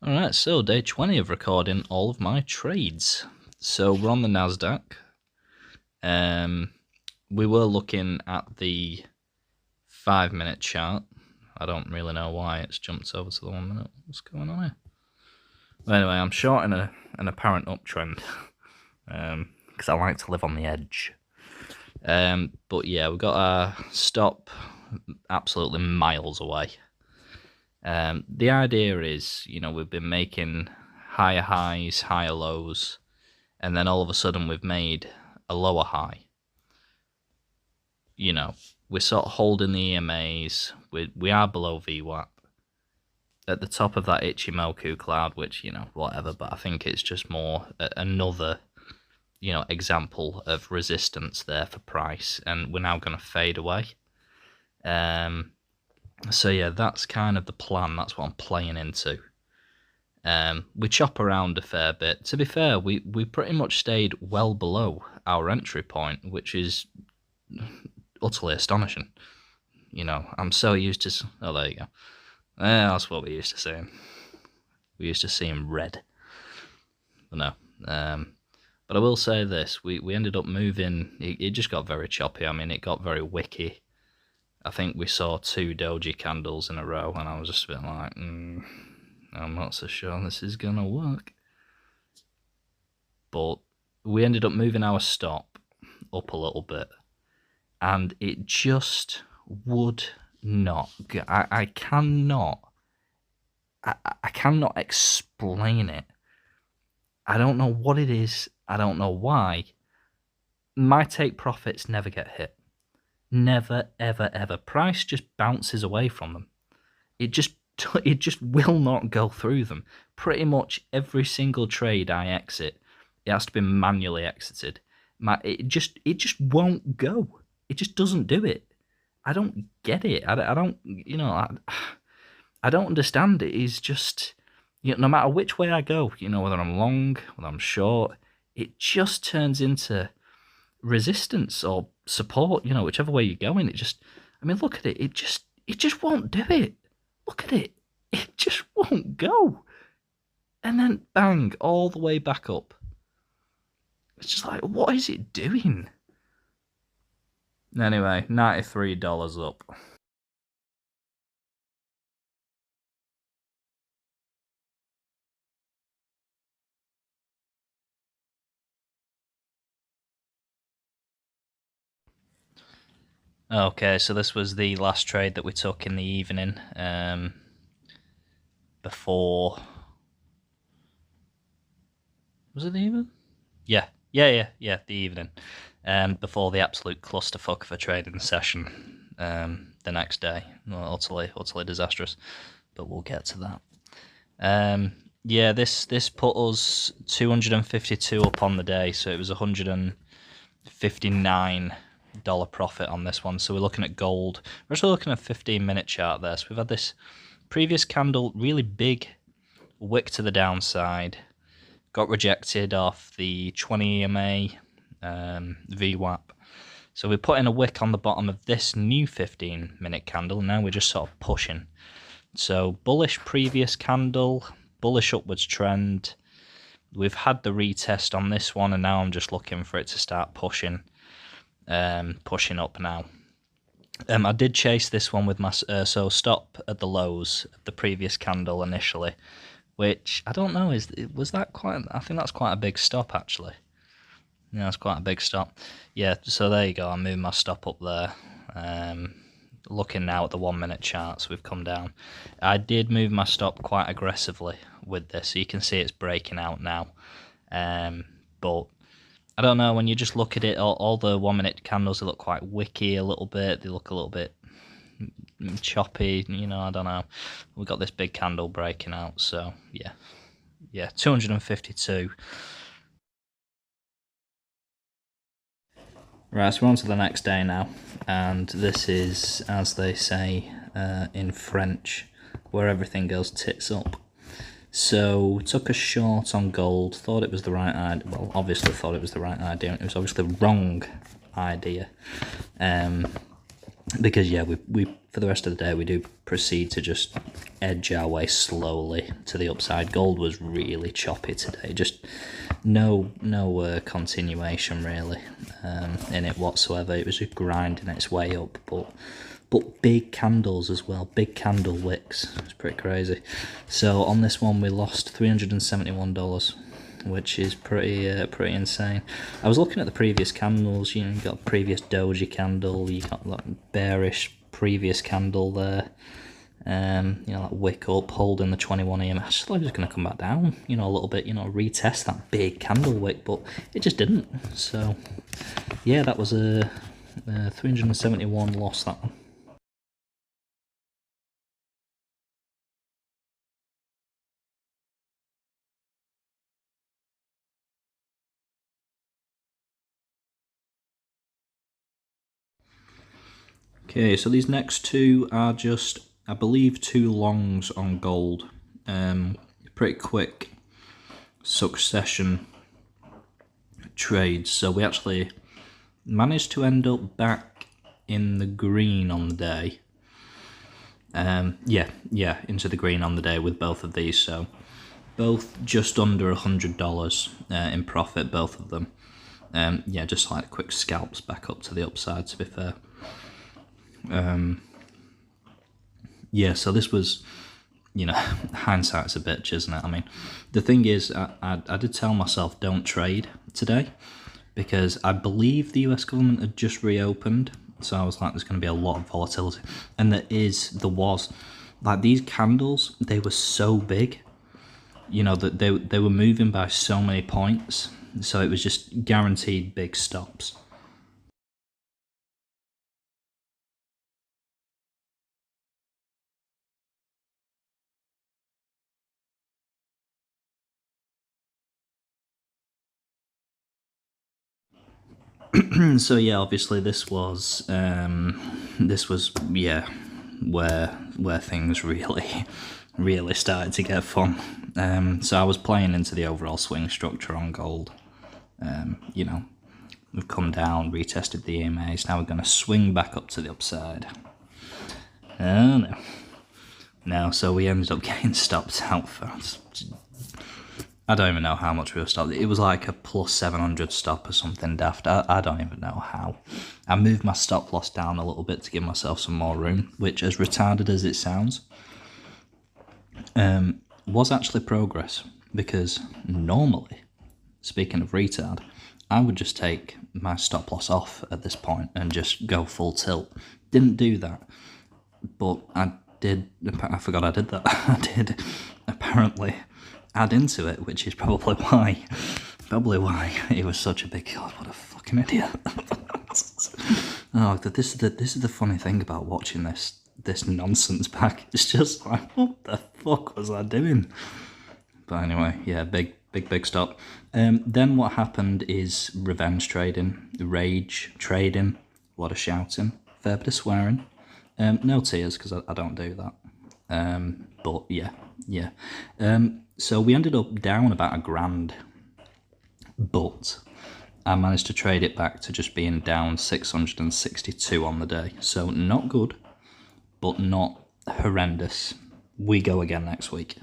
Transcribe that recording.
Alright, so day 20 of recording all of my trades. So we're on the Nasdaq. We were looking at the 5-minute chart. I don't really know why it's jumped over to the 1 minute. What's going on here? But anyway, I'm short in an apparent uptrend because I like to live on the edge. But yeah, we've got our stop absolutely miles away. The idea is, we've been making higher highs, higher lows, and then all of a sudden we've made a lower high. We're sort of holding the EMAs. We are below VWAP. At the top of that Ichimoku cloud, which, whatever, but I think it's just more another, example of resistance there for price, and we're now going to fade away. So yeah, that's kind of the plan. That's what I'm playing into. We chop around a fair bit. To be fair, we pretty much stayed well below our entry point, which is utterly astonishing. I'm so used to... Oh, there you go. That's what we used to seeing. We used to seeing red. But no. But I will say this. We ended up moving... It just got very choppy. I mean, it got very wicky. I think we saw 2 doji candles in a row, and I was just a bit like, I'm not so sure this is going to work. But we ended up moving our stop up a little bit, and it just would not. I cannot explain it. I don't know what it is. I don't know why. My take profits never get hit. Never, ever, ever. Price just bounces away from them. It just will not go through them. Pretty much every single trade I exit, it has to be manually exited. It just won't go. It just doesn't do it. I don't get it. I don't, I don't understand it. It's just, no matter which way I go, whether I'm long, whether I'm short, it just turns into resistance or support, whichever way you're going. Look at it. It just won't do it. Look at it. It just won't go. And then bang, all the way back up. It's just like, what is it doing? Anyway, $93 up. Okay, so this was the last trade that we took in the evening, before... Was it the evening? Yeah, the evening. Before the absolute clusterfuck of a trading session the next day. Well, utterly disastrous, but we'll get to that. Yeah, this put us 252 up on the day, so it was $159 profit on this one. So we're looking at gold. We're actually looking at a 15-minute chart there. So we've had this previous candle, really big wick to the downside, got rejected off the 20 EMA VWAP. So we put in a wick on the bottom of this new 15-minute candle, and now we're just sort of pushing. So bullish previous candle, bullish upwards trend. We've had the retest on this one, and now I'm just looking for it to start pushing up now. I did chase this one with my so stop at the lows of the previous candle initially, which I don't know, was that quite... I think that's quite a big stop actually. Yeah, it's quite a big stop. Yeah, so there you go. I moved my stop up there. Looking now at the 1-minute charts, we've come down. I did move my stop quite aggressively with this, so you can see it's breaking out now. But I don't know, when you just look at it, all the 1-minute candles, they look quite wicky a little bit. They look a little bit choppy, I don't know. We've got this big candle breaking out, so yeah, 252. Right, so we're on to the next day now, and this is, as they say in French, where everything goes tits up. So, took a short on gold, thought it was the right idea. Well, obviously thought it was the right idea. It was obviously the wrong idea. because yeah, we for the rest of the day we do proceed to just edge our way slowly to the upside. Gold was really choppy today, just no continuation really in it whatsoever. It was just grinding its way up, but big candles as well, big candle wicks. It's pretty crazy. So on this one we lost $371, which is pretty insane. I was looking at the previous candles. You know, you got a previous doji candle, you got that bearish previous candle there. You know, that wick up holding the 21 EM. I just thought it was going to come back down, you know, a little bit, you know, retest that big candle wick, but it just didn't. So yeah, that was a 371 loss, that one. Okay, so these next two are just, I believe, two longs on gold. Pretty quick succession trades. So we actually managed to end up back in the green on the day. Yeah, into the green on the day with both of these. So both just under $100 in profit, both of them. Yeah, just like quick scalps back up to the upside, to be fair. Yeah, so this was, you know, hindsight's a bitch, isn't it? I mean, the thing is, I did tell myself don't trade today because I believe the US government had just reopened, so I was like, there's going to be a lot of volatility, and there was. Like, these candles, they were so big, you know, that they were moving by so many points, so it was just guaranteed big stops. So yeah, obviously this was yeah, where things really started to get fun. So I was playing into the overall swing structure on gold. You know, we've come down, retested the EMAs. Now we're going to swing back up to the upside. Oh no, so we ended up getting stopped out for. I don't even know how much we were stopped. It was like a plus 700 stop or something daft. I don't even know how. I moved my stop loss down a little bit to give myself some more room, which, as retarded as it sounds, was actually progress. Because normally, speaking of retard, I would just take my stop loss off at this point and just go full tilt. Didn't do that, but I did. I forgot I did that. I did apparently add into it, which is probably why it was such a big. God, what a fucking idiot! Oh, this is the funny thing about watching this nonsense back. It's just like, what the fuck was I doing? But anyway, yeah, big stop. Then what happened is revenge trading, rage trading, a lot of shouting, fair bit of swearing. No tears, because I don't do that. But yeah. So we ended up down about $1,000, but I managed to trade it back to just being down 662 on the day. So not good, but not horrendous. We go again next week.